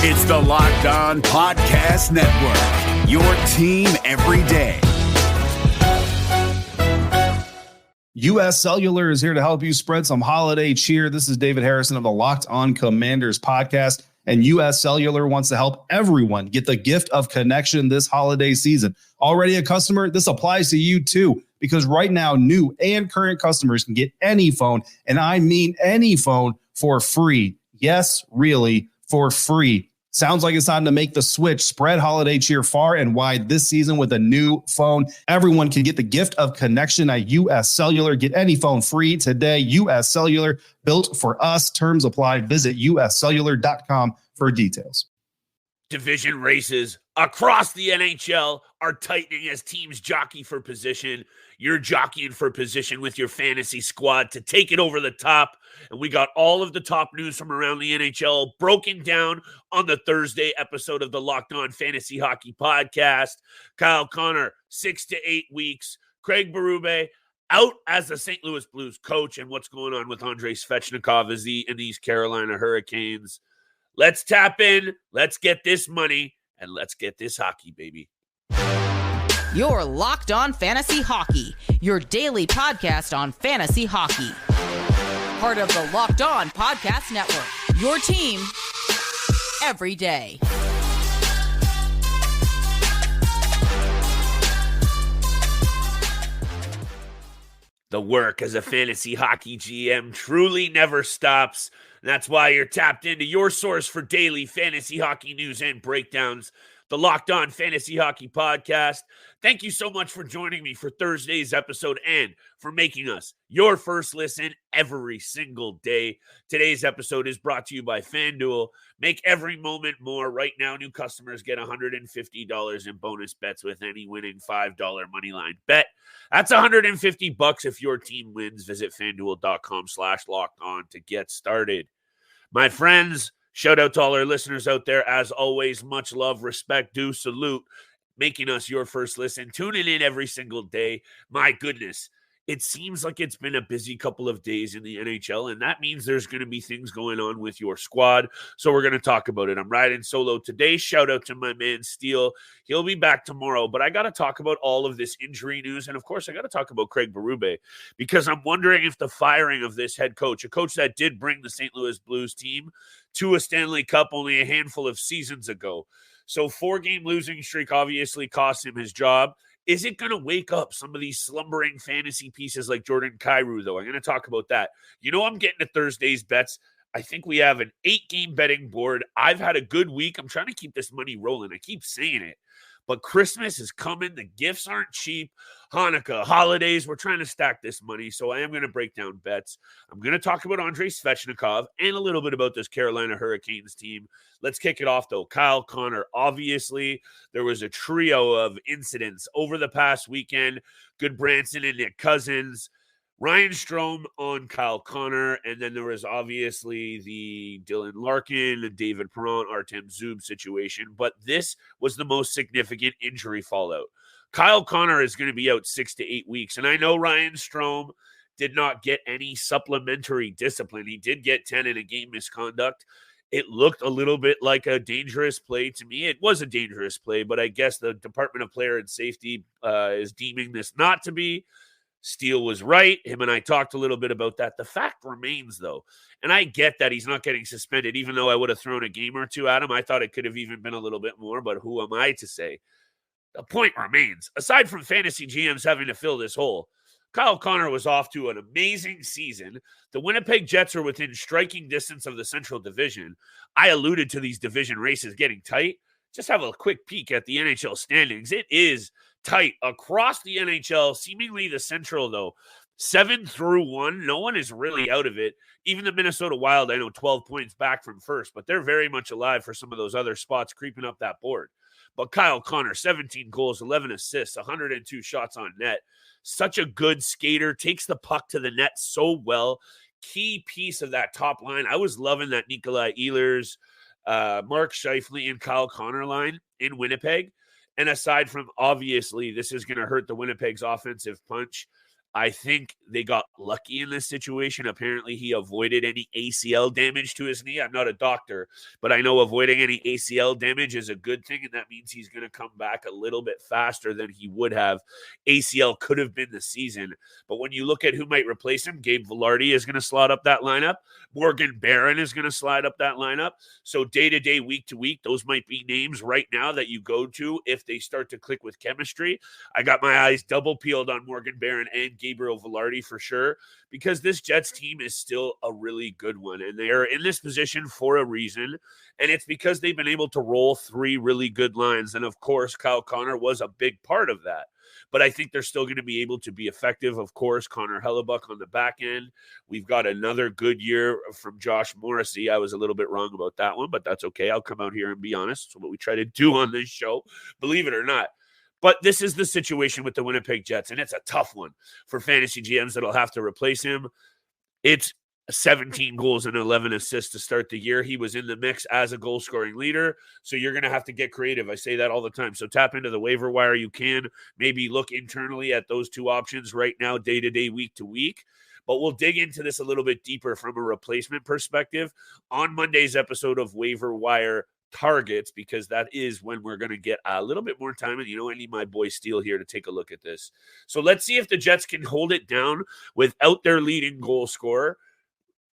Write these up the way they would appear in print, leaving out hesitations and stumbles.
It's the Locked On Podcast Network, your team every day. U.S. Cellular is here to help you spread some holiday cheer. This is David Harrison of the Locked On Commanders podcast, and U.S. Cellular wants to help everyone get the gift of connection this holiday season. Already a customer? This applies to you too, because right now, new and current customers can get any phone, and I mean any phone, for free. Yes, really, for free. Sounds like it's time to make the switch. Spread holiday cheer far and wide this season with a new phone. Everyone can get the gift of connection at U.S. Cellular. Get any phone free today. U.S. Cellular, built for us. Terms apply. Visit uscellular.com for details. Division races across the NHL are tightening as teams jockey for position. You're jockeying for position with your fantasy squad to take it over the top. And we got all of the top news from around the NHL broken down on the Thursday episode of the Locked On Fantasy Hockey Podcast. Kyle Connor, 6 to 8 weeks. Craig Berube out as the St. Louis Blues coach. And what's going on with Andrei Svechnikov in these Carolina Hurricanes. Let's tap in, let's get this money, and let's get this hockey, baby. You're Locked On Fantasy Hockey, your daily podcast on fantasy hockey. Part of the Locked On Podcast Network, your team every day. The work as a fantasy hockey GM truly never stops. That's why you're tapped into your source for daily fantasy hockey news and breakdowns, the Locked On Fantasy Hockey Podcast. Thank you so much for joining me for Thursday's episode and for making us your first listen every single day. Today's episode is brought to you by FanDuel. Make every moment more. Right now, new customers get $150 in bonus bets with any winning $5 moneyline bet. That's $150 if your team wins. Visit FanDuel.com/lockedon to get started. My friends, shout out to all our listeners out there. As always, much love, respect, due, salute, making us your first listen, tuning in every single day. My goodness, it seems like it's been a busy couple of days in the NHL, and that means there's going to be things going on with your squad, so we're going to talk about it. I'm riding solo today. Shout out to my man, Steele. He'll be back tomorrow, but I got to talk about all of this injury news, and of course, I got to talk about Craig Berube, because I'm wondering if the firing of this head coach, a coach that did bring the St. Louis Blues team to a Stanley Cup only a handful of seasons ago, so 4-game losing streak obviously cost him his job. Is it going to wake up some of these slumbering fantasy pieces like Jordan Kyrou, though? I'm going to talk about that. You know, I'm getting to Thursday's bets. I think we have an 8-game betting board. I've had a good week. I'm trying to keep this money rolling. I keep saying it. But Christmas is coming. The gifts aren't cheap. Hanukkah, holidays, we're trying to stack this money. So I am going to break down bets. I'm going to talk about Andrei Svechnikov and a little bit about this Carolina Hurricanes team. Let's kick it off, though. Kyle Connor, obviously, there was a trio of incidents over the past weekend. Goodbranson and Nick Cousins. Ryan Strome on Kyle Connor, and then there was obviously the Dylan Larkin, David Perron, Artem Zub situation, but this was the most significant injury fallout. Kyle Connor is going to be out 6 to 8 weeks, and I know Ryan Strome did not get any supplementary discipline. He did get 10 in a game misconduct. It looked a little bit like a dangerous play to me. It was a dangerous play, but I guess the Department of Player and Safety is deeming this not to be. Steele was right. Him and I talked a little bit about that. The fact remains, though, and I get that he's not getting suspended, even though I would have thrown a game or two at him. I thought it could have even been a little bit more, but who am I to say? The point remains, aside from fantasy GMs having to fill this hole, Kyle Connor was off to an amazing season. The Winnipeg Jets are within striking distance of the Central Division. I alluded to these division races getting tight. Just have a quick peek at the NHL standings. It is tight across the NHL, seemingly the Central, though. 7-1. No one is really out of it. Even the Minnesota Wild, I know 12 points back from first, but they're very much alive for some of those other spots creeping up that board. But Kyle Connor, 17 goals, 11 assists, 102 shots on net. Such a good skater, takes the puck to the net so well. Key piece of that top line. I was loving that Nikolai Ehlers, Mark Scheifele, and Kyle Connor line in Winnipeg. And aside from, obviously, this is going to hurt the Winnipeg's offensive punch, I think they got lucky in this situation. Apparently, he avoided any ACL damage to his knee. I'm not a doctor, but I know avoiding any ACL damage is a good thing, and that means he's going to come back a little bit faster than he would have. ACL could have been the season, but when you look at who might replace him, Gabe Vilardi is going to slot up that lineup. Morgan Barron is going to slide up that lineup. So day-to-day, week-to-week, those might be names right now that you go to if they start to click with chemistry. I got my eyes double peeled on Morgan Barron and Gabriel Vilardi for sure, because this Jets team is still a really good one, and they are in this position for a reason, and it's because they've been able to roll 3 really good lines, and of course, Kyle Connor was a big part of that. But I think they're still going to be able to be effective. Of course, Connor Hellebuck on the back end. We've got another good year from Josh Morrissey. I was a little bit wrong about that one, but that's okay. I'll come out here and be honest. It's what we try to do on this show, believe it or not. But this is the situation with the Winnipeg Jets, and it's a tough one for fantasy GMs that'll have to replace him. It's 17 goals and 11 assists to start the year. He was in the mix as a goal-scoring leader, so you're going to have to get creative. I say that all the time. So tap into the waiver wire. You can maybe look internally at those 2 options right now, day-to-day, week-to-week. But we'll dig into this a little bit deeper from a replacement perspective on Monday's episode of Waiver Wire Targets, because that is when we're going to get a little bit more time. And, I need my boy Steele here to take a look at this. So let's see if the Jets can hold it down without their leading goal scorer.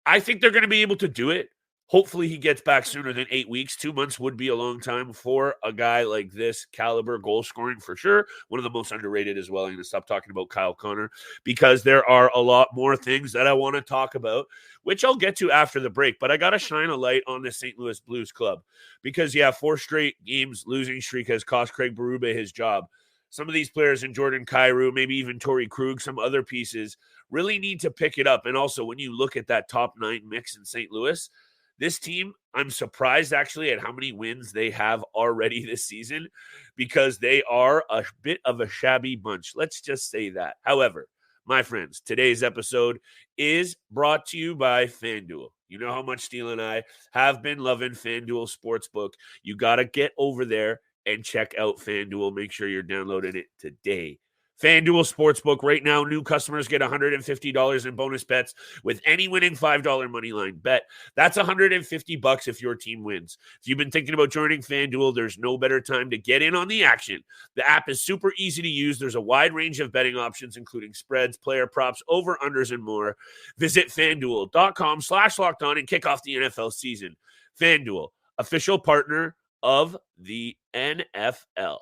I think they're going to be able to do it. Hopefully he gets back sooner than 8 weeks. 2 months would be a long time for a guy like this caliber, goal scoring for sure. One of the most underrated as well. I'm going to stop talking about Kyle Connor because there are a lot more things that I want to talk about, which I'll get to after the break. But I got to shine a light on the St. Louis Blues club because, 4 straight games losing streak has cost Craig Berube his job. Some of these players in Jordan Kyrou, maybe even Torrey Krug, some other pieces really need to pick it up. And also when you look at that top 9 mix in St. Louis, this team, I'm surprised actually at how many wins they have already this season because they are a bit of a shabby bunch. Let's just say that. However, my friends, today's episode is brought to you by FanDuel. You know how much Steele and I have been loving FanDuel Sportsbook. You got to get over there and check out FanDuel. Make sure you're downloading it today. FanDuel Sportsbook right now, new customers get $150 in bonus bets with any winning $5 moneyline bet. That's $150 if your team wins. If you've been thinking about joining FanDuel, there's no better time to get in on the action. The app is super easy to use. There's a wide range of betting options, including spreads, player props, over-unders, and more. Visit FanDuel.com/lockedon and kick off the NFL season. FanDuel, official partner of the NFL.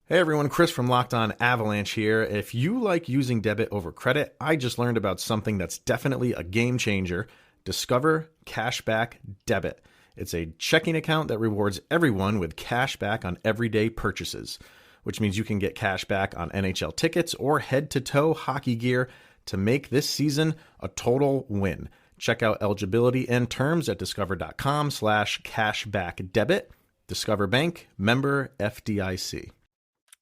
Hey everyone, Chris from Locked On Avalanche here. If you like using debit over credit, I just learned about something that's definitely a game changer. Discover Cashback Debit. It's a checking account that rewards everyone with cash back on everyday purchases, which means you can get cash back on NHL tickets or head-to-toe hockey gear to make this season a total win. Check out eligibility and terms at discover.com/cashbackdebit. Discover Bank, member FDIC.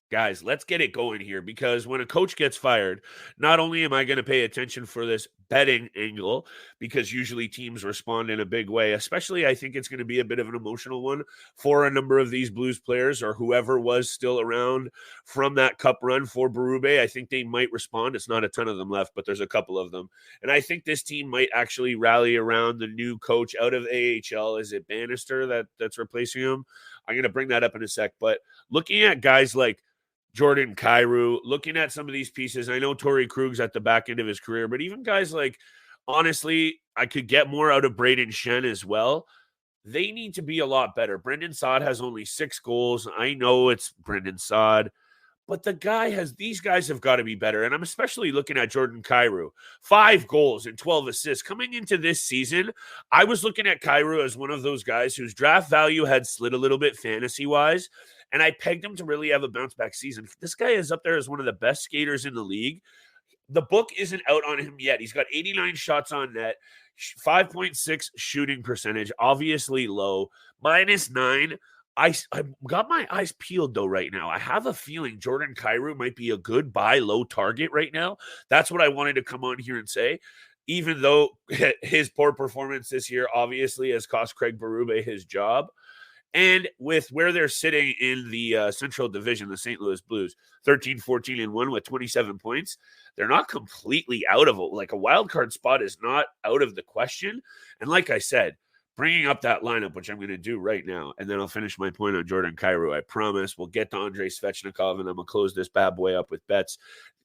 Guys, let's get it going here because when a coach gets fired, not only am I going to pay attention for this betting angle because usually teams respond in a big way, especially I think it's going to be a bit of an emotional one for a number of these Blues players or whoever was still around from that cup run for Berube. I think they might respond. It's not a ton of them left, but there's a couple of them. And I think this team might actually rally around the new coach out of AHL. Is it Bannister that's replacing him? I'm going to bring that up in a sec. But looking at guys like Jordan Kyrou, looking at some of these pieces, I know Torrey Krug's at the back end of his career, but even guys like, honestly, I could get more out of Braden Shen as well. They need to be a lot better. Brendan Saad has only 6 goals. I know it's Brendan Saad, but these guys have got to be better. And I'm especially looking at Jordan Kyrou, 5 goals and 12 assists. Coming into this season, I was looking at Kyrou as one of those guys whose draft value had slid a little bit fantasy-wise, and I pegged him to really have a bounce-back season. This guy is up there as one of the best skaters in the league. The book isn't out on him yet. He's got 89 shots on net, 5.6 shooting percentage, obviously low, -9. I got my eyes peeled, though, right now. I have a feeling Jordan Kyrou might be a good buy low target right now. That's what I wanted to come on here and say. Even though his poor performance this year obviously has cost Craig Berube his job. And with where they're sitting in the Central Division, the St. Louis Blues, 13-14-1 with 27 points, they're not completely out of it. Like a wild card spot is not out of the question. And like I said, bringing up that lineup, which I'm going to do right now, and then I'll finish my point on Jordan Kyrou. I promise we'll get to Andrei Svechnikov, and I'm going to close this bad boy up with bets.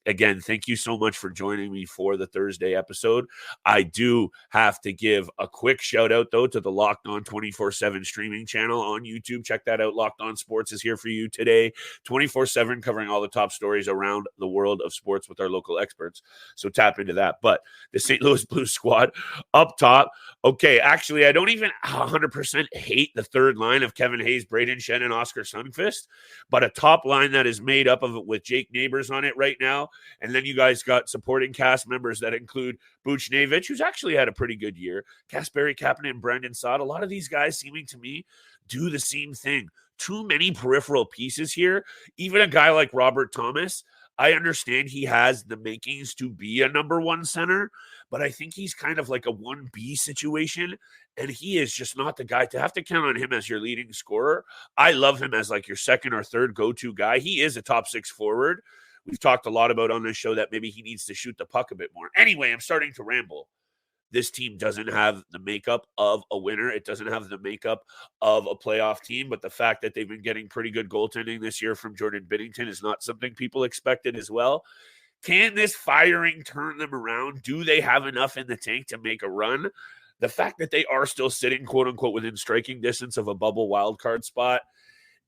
Again, thank you so much for joining me for the Thursday episode. I do have to give a quick shout out, though, to the Locked On 24/7 streaming channel on YouTube. Check that out. Locked On Sports is here for you today, 24/7, covering all the top stories around the world of sports with our local experts. So tap into that. But the St. Louis Blues squad up top. Okay, actually, I don't even 100% hate the third line of Kevin Hayes, Braden Shen, and Oscar Sundqvist, but a top line that is made up of it with Jake Neighbors on it right now. And then you guys got supporting cast members that include Buchnevich, who's actually had a pretty good year, Kasperi Kapanen and Brendan Saad. A lot of these guys seeming to me do the same thing. Too many peripheral pieces here. Even a guy like Robert Thomas, I understand he has the makings to be a number one center, but I think he's kind of like a 1B situation, and he is just not the guy to have to count on him as your leading scorer. I love him as like your second or third go-to guy. He is a top six forward. We've talked a lot about on this show that maybe he needs to shoot the puck a bit more. Anyway, I'm starting to ramble. This team doesn't have the makeup of a winner. It doesn't have the makeup of a playoff team, but the fact that they've been getting pretty good goaltending this year from Jordan Binnington is not something people expected as well. Can this firing turn them around? Do they have enough in the tank to make a run? The fact that they are still sitting, quote unquote, within striking distance of a bubble wildcard spot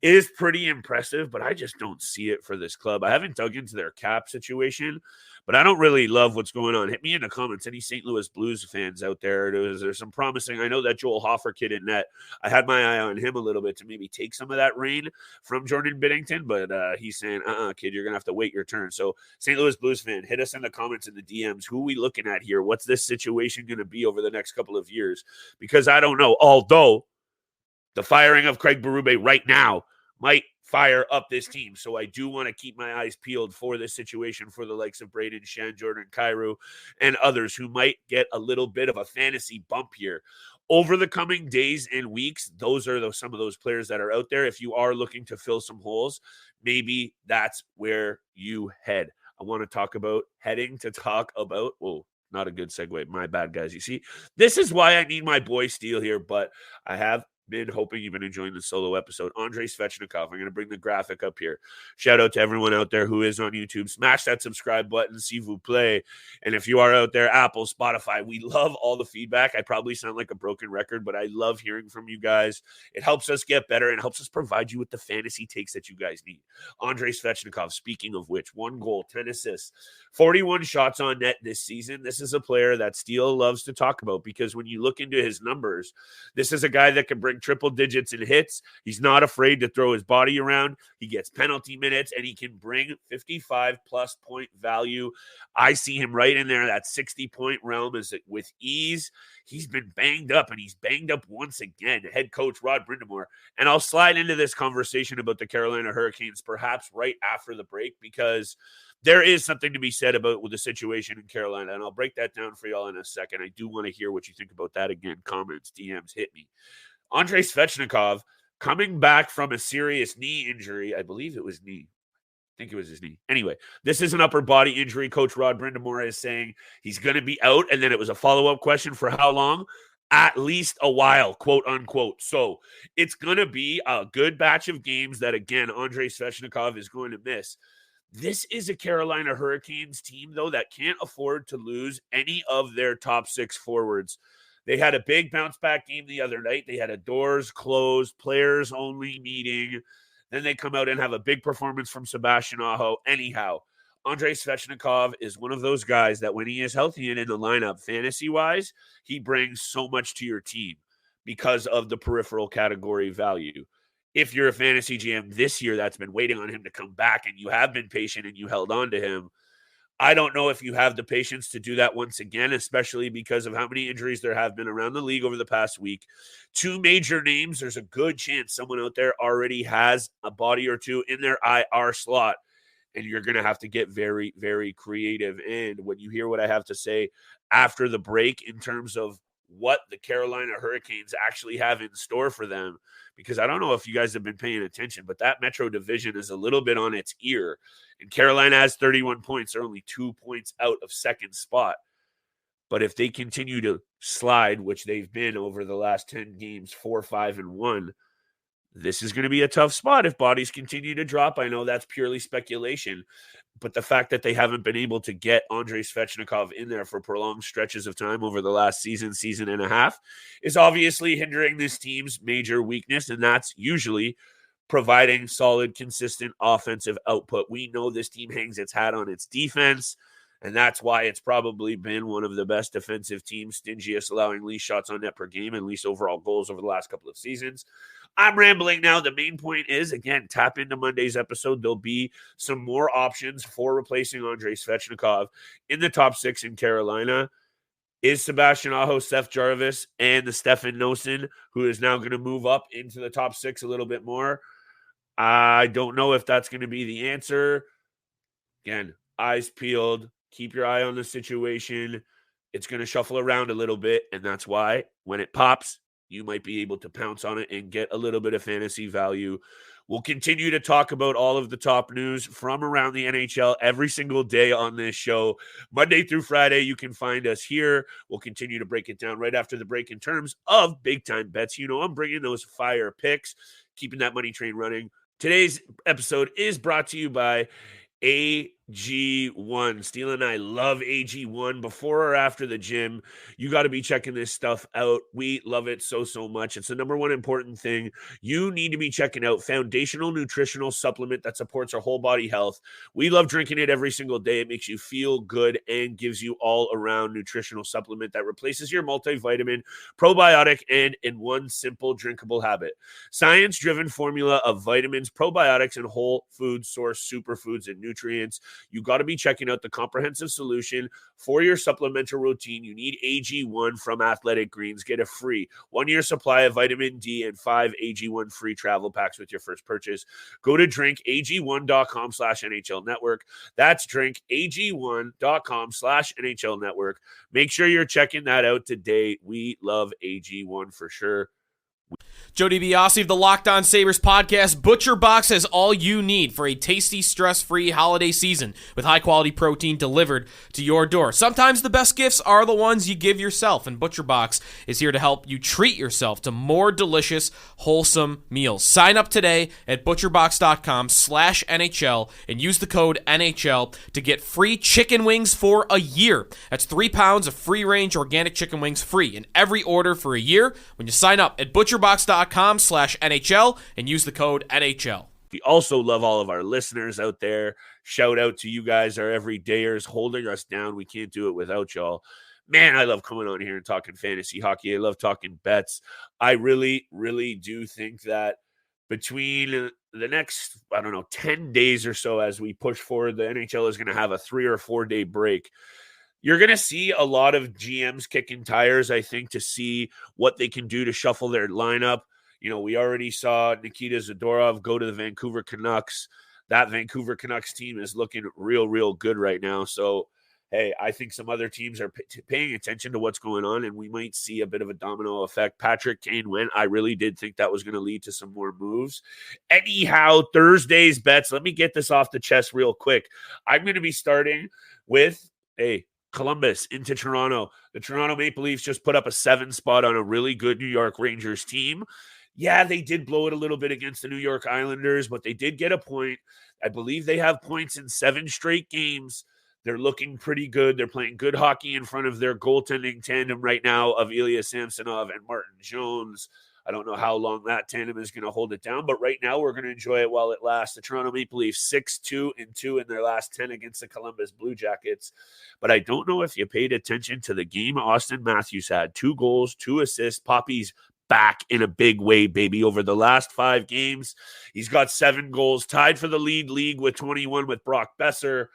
is pretty impressive, but I just don't see it for this club. I haven't dug into their cap situation, but I don't really love what's going on. Hit me in the comments, any St. Louis Blues fans out there. There's some promising. I know that Joel Hofer kid in net. I had my eye on him a little bit to maybe take some of that reign from Jordan Binnington, but he's saying, kid, you're going to have to wait your turn. So St. Louis Blues fan, hit us in the comments in the DMs. Who are we looking at here? What's this situation going to be over the next couple of years? Because I don't know. Although the firing of Craig Berube right now might fire up this team. So I do want to keep my eyes peeled for this situation for the likes of Braden Shen, Jordan Kyrou, and others who might get a little bit of a fantasy bump here. Over the coming days and weeks, those are some of those players that are out there. If you are looking to fill some holes, maybe that's where you head. I want to talk about not a good segue. My bad, guys. You see, this is why I need my boy Steele here, but I have been hoping you've been enjoying the solo episode. Andrei Svechnikov. I'm going to bring the graphic up here. Shout out to everyone out there who is on YouTube. Smash that subscribe button, s'il vous plaît. And if you are out there, Apple, Spotify, we love all the feedback. I probably sound like a broken record, but I love hearing from you guys. It helps us get better and helps us provide you with the fantasy takes that you guys need. Andrei Svechnikov, speaking of which, 1 goal, 10 assists, 41 shots on net this season. This is a player that Steele loves to talk about because when you look into his numbers, this is a guy that can bring triple digits in hits. He's not afraid to throw his body around. He gets penalty minutes, and he can bring 55-plus point value. I see him right in there, that 60-point realm is with ease. He's been banged up, and he's banged up once again. Head coach Rod Brind'Amour. And I'll slide into this conversation about the Carolina Hurricanes perhaps right after the break because there is something to be said about with the situation in Carolina, and I'll break that down for y'all in a second. I do want to hear what you think about that again. Comments, DMs, hit me. Andrei Svechnikov coming back from a serious knee injury. I believe it was knee. I think it was his knee. Anyway, this is an upper body injury. Coach Rod Brind'Amour is saying he's going to be out, and then it was a follow-up question for how long? At least a while, quote unquote. So it's going to be a good batch of games that, again, Andrei Svechnikov is going to miss. This is a Carolina Hurricanes team, though, that can't afford to lose any of their top 6 forwards. They had a big bounce-back game the other night. They had a doors-closed, players-only meeting. Then they come out and have a big performance from Sebastian Aho. Anyhow, Andrei Svechnikov is one of those guys that when he is healthy and in the lineup, fantasy-wise, he brings so much to your team because of the peripheral category value. If you're a fantasy GM this year that's been waiting on him to come back and you have been patient and you held on to him, I don't know if you have the patience to do that once again, especially because of how many injuries there have been around the league over the past week. 2 major names, there's a good chance someone out there already has a body or two in their IR slot, and you're going to have to get very, very creative. And when you hear what I have to say after the break in terms of what the Carolina Hurricanes actually have in store for them, because I don't know if you guys have been paying attention, but that Metro division is a little bit on its ear, and Carolina has 31 points. They're only 2 points out of second spot. But if they continue to slide, which they've been over the last 10 games, 4-5-1, this is going to be a tough spot if bodies continue to drop. I know that's purely speculation, but the fact that they haven't been able to get Andrei Svechnikov in there for prolonged stretches of time over the last season and a half is obviously hindering this team's major weakness, and that's usually providing solid, consistent offensive output. We know this team hangs its hat on its defense, and that's why it's probably been one of the best defensive teams, stingiest, allowing least shots on net per game and least overall goals over the last couple of seasons. I'm rambling now. The main point is, again, tap into Monday's episode. There'll be some more options for replacing Andrei Svechnikov in the top 6 in Carolina. Is Sebastian Aho, Seth Jarvis, and the Stefan Noesen, who is now going to move up into the top 6 a little bit more. I don't know if that's going to be the answer. Again, eyes peeled. Keep your eye on the situation. It's going to shuffle around a little bit, and that's why when it pops, you might be able to pounce on it and get a little bit of fantasy value. We'll continue to talk about all of the top news from around the NHL every single day on this show. Monday through Friday, you can find us here. We'll continue to break it down right after the break in terms of big-time bets. You know, I'm bringing those fire picks, keeping that money train running. Today's episode is brought to you by AG1. Steele and I love AG1. Before or after the gym, you got to be checking this stuff out. We love it so much. It's the number one important thing you need to be checking out. Foundational nutritional supplement that supports our whole body health. We love drinking it every single day. It makes you feel good and gives you all around nutritional supplement that replaces your multivitamin, probiotic, and in one simple drinkable habit. Science-driven formula of vitamins, probiotics, and whole food source superfoods and nutrients. You got to be checking out the comprehensive solution for your supplemental routine. You need AG1 from Athletic Greens. Get a free 1-year supply of vitamin D and 5 AG1 free travel packs with your first purchase. Go to drinkag1.com/NHL Network. That's drinkag1.com/NHL Network. Make sure you're checking that out today. We love AG1 for sure. Joe DiBiase of the Locked On Sabres podcast. Butcher Box has all you need for a tasty, stress-free holiday season with high-quality protein delivered to your door. Sometimes the best gifts are the ones you give yourself, and Butcher Box is here to help you treat yourself to more delicious, wholesome meals. Sign up today at butcherbox.com/NHL and use the code NHL to get free chicken wings for a year. That's 3 pounds of free-range organic chicken wings free in every order for a year when you sign up at butcherbox.com/NHL and use the code NHL. We also love all of our listeners out there. Shout out to you guys, our everydayers, holding us down. We can't do it without y'all. Man, I love coming on here and talking fantasy hockey. I love talking bets. I really do think that between the next, 10 days or so as we push forward, the NHL is going to have a 3 or 4 day break. You're going to see a lot of GMs kicking tires, I think, to see what they can do to shuffle their lineup. You know, we already saw Nikita Zadorov go to the Vancouver Canucks. That Vancouver Canucks team is looking real good right now. So, hey, I think some other teams are paying attention to what's going on, and we might see a bit of a domino effect. Patrick Kane went. I really did think that was going to lead to some more moves. Anyhow, Thursday's bets. Let me get this off the chest real quick. I'm going to be starting with Columbus into Toronto. The Toronto Maple Leafs just put up a 7 spot on a really good New York Rangers team. Yeah, they did blow it a little bit against the New York Islanders, but they did get a point. I believe they have points in 7 straight games. They're looking pretty good. They're playing good hockey in front of their goaltending tandem right now of Ilya Samsonov and Martin Jones. I don't know how long that tandem is going to hold it down, but right now we're going to enjoy it while it lasts. The Toronto Maple Leafs 6-2-2 in their last 10 against the Columbus Blue Jackets. But I don't know if you paid attention to the game Austin Matthews had. 2 goals, 2 assists. Poppy's back in a big way, baby. Over the last 5 games, he's got 7 goals, tied for the league with 21 with Brock Besser.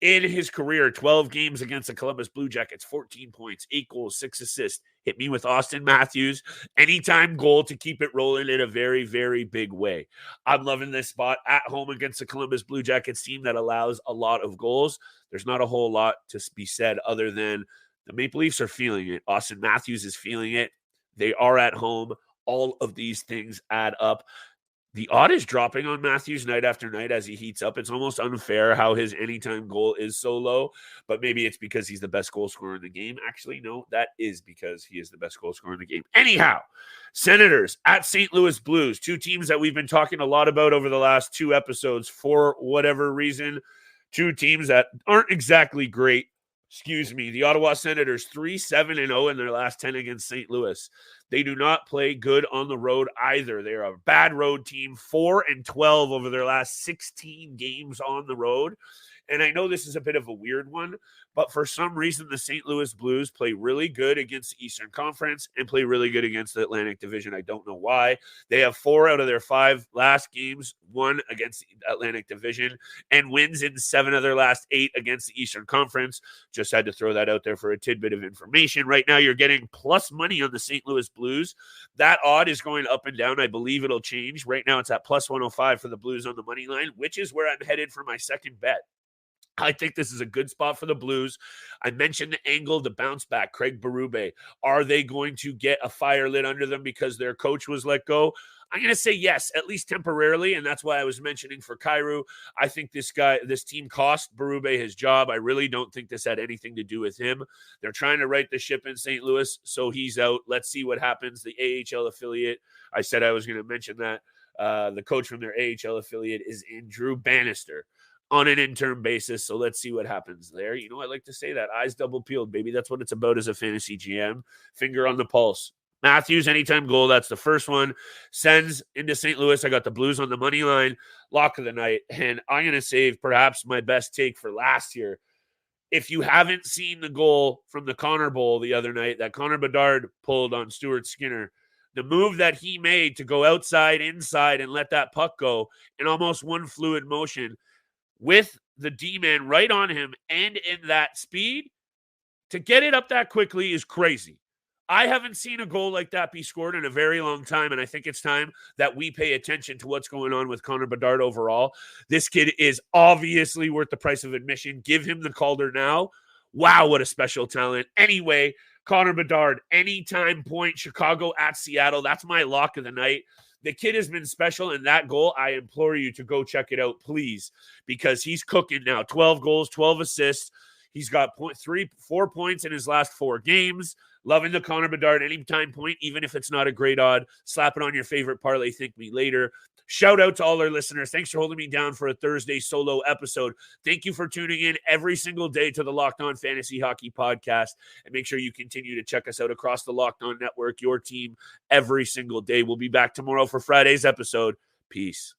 In his career, 12 games against the Columbus Blue Jackets, 14 points, 8 goals, 6 assists. Hit me with Austin Matthews. Anytime goal to keep it rolling in a very big way. I'm loving this spot at home against the Columbus Blue Jackets team that allows a lot of goals. There's not a whole lot to be said other than The Maple Leafs are feeling it. Austin Matthews is feeling it. They are at home. All of these things add up. The odd is dropping on Matthews night after night as he heats up. It's almost unfair how his anytime goal is so low, but maybe it's because he's the best goal scorer in the game. Actually, no, that is because he is the best goal scorer in the game. Anyhow, Senators at St. Louis Blues, two teams that we've been talking a lot about over the last 2 episodes for whatever reason. Two teams that aren't exactly great. The Ottawa Senators 3-7-0 in their last 10 against St. Louis. They do not play good on the road either. They're a bad road team, 4-12 over their last 16 games on the road. And I know this is a bit of a weird one, but for some reason, the St. Louis Blues play really good against the Eastern Conference and play really good against the Atlantic Division. I don't know why. They have 4 out of their 5 last games won against the Atlantic Division and wins in 7 of their last 8 against the Eastern Conference. Just had to throw that out there for a tidbit of information. Right now, you're getting plus money on the St. Louis Blues. That odd is going up and down. I believe it'll change. Right now, it's at plus 105 for the Blues on the money line, which is where I'm headed for my second bet. I think this is a good spot for the Blues. I mentioned the angle, the bounce back, Craig Berube. Are they going to get a fire lit under them because their coach was let go? I'm going to say yes, at least temporarily, and that's why I was mentioning for Kyrou. I think this team cost Berube his job. I really don't think this had anything to do with him. They're trying to right the ship in St. Louis, so he's out. Let's see what happens. The AHL affiliate, I said I was going to mention that. The coach from their AHL affiliate is in Drew Bannister on an interim basis. So let's see what happens there. You know, I like to say that. Eyes double peeled, baby. That's what it's about as a fantasy GM. Finger on the pulse. Matthews, anytime goal. That's the first one. Sends into St. Louis. I got the Blues on the money line. Lock of the night. And I'm going to save perhaps my best take for last year. If you haven't seen the goal from the Connor Bowl the other night that Connor Bedard pulled on Stuart Skinner, the move that he made to go outside, inside, and let that puck go in almost one fluid motion, with the D-man right on him and in that speed, to get it up that quickly is crazy. I haven't seen a goal like that be scored in a very long time, and I think it's time that we pay attention to what's going on with Connor Bedard overall. This kid is obviously worth the price of admission. Give him the Calder now. Wow, what a special talent. Anyway, Connor Bedard, anytime point, Chicago at Seattle. That's my lock of the night. The kid has been special, and that goal, I implore you to go check it out, please, because he's cooking now. 12 goals, 12 assists. He's got 4 points in his last 4 games. Loving the Connor Bedard anytime point, even if it's not a great odd. Slap it on your favorite parlay. Thank me later. Shout out to all our listeners. Thanks for holding me down for a Thursday solo episode. Thank you for tuning in every single day to the Locked On Fantasy Hockey Podcast. And make sure you continue to check us out across the Locked On Network, your team, every single day. We'll be back tomorrow for Friday's episode. Peace.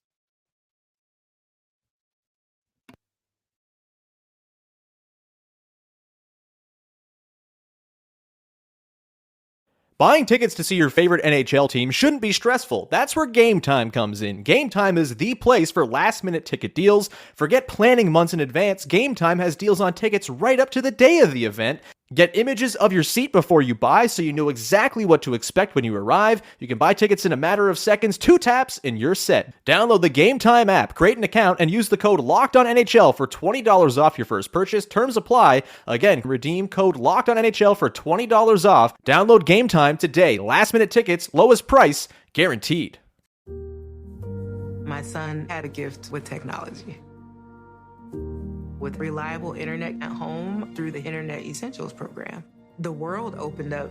Buying tickets to see your favorite NHL team shouldn't be stressful. That's where Game Time comes in. Game Time is the place for last-minute ticket deals. Forget planning months in advance. Game Time has deals on tickets right up to the day of the event. Get images of your seat before you buy so you know exactly what to expect when you arrive. You can buy tickets in a matter of seconds, 2 taps, and you're set. Download the Game Time app, create an account, and use the code LOCKEDONNHL for $20 off your first purchase. Terms apply. Again, redeem code LOCKEDONNHL for $20 off. Download Game Time today. Last-minute tickets, lowest price, guaranteed. My son had a gift with technology. With reliable internet at home through the Internet Essentials program, the world opened up.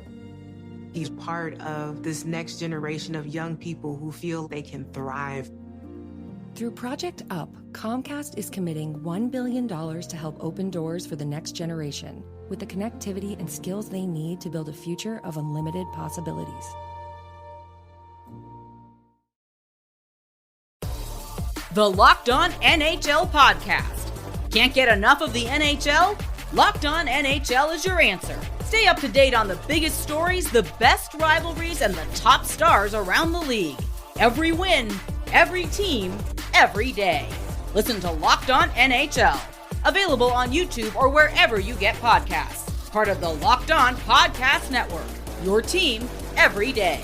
He's part of this next generation of young people who feel they can thrive. Through Project UP, Comcast is committing $1 billion to help open doors for the next generation with the connectivity and skills they need to build a future of unlimited possibilities. The Locked On NHL Podcast. Can't get enough of the NHL? Locked On NHL is your answer. Stay up to date on the biggest stories, the best rivalries, and the top stars around the league. Every win, every team, every day. Listen to Locked On NHL. Available on YouTube or wherever you get podcasts. Part of the Locked On Podcast Network. Your team every day.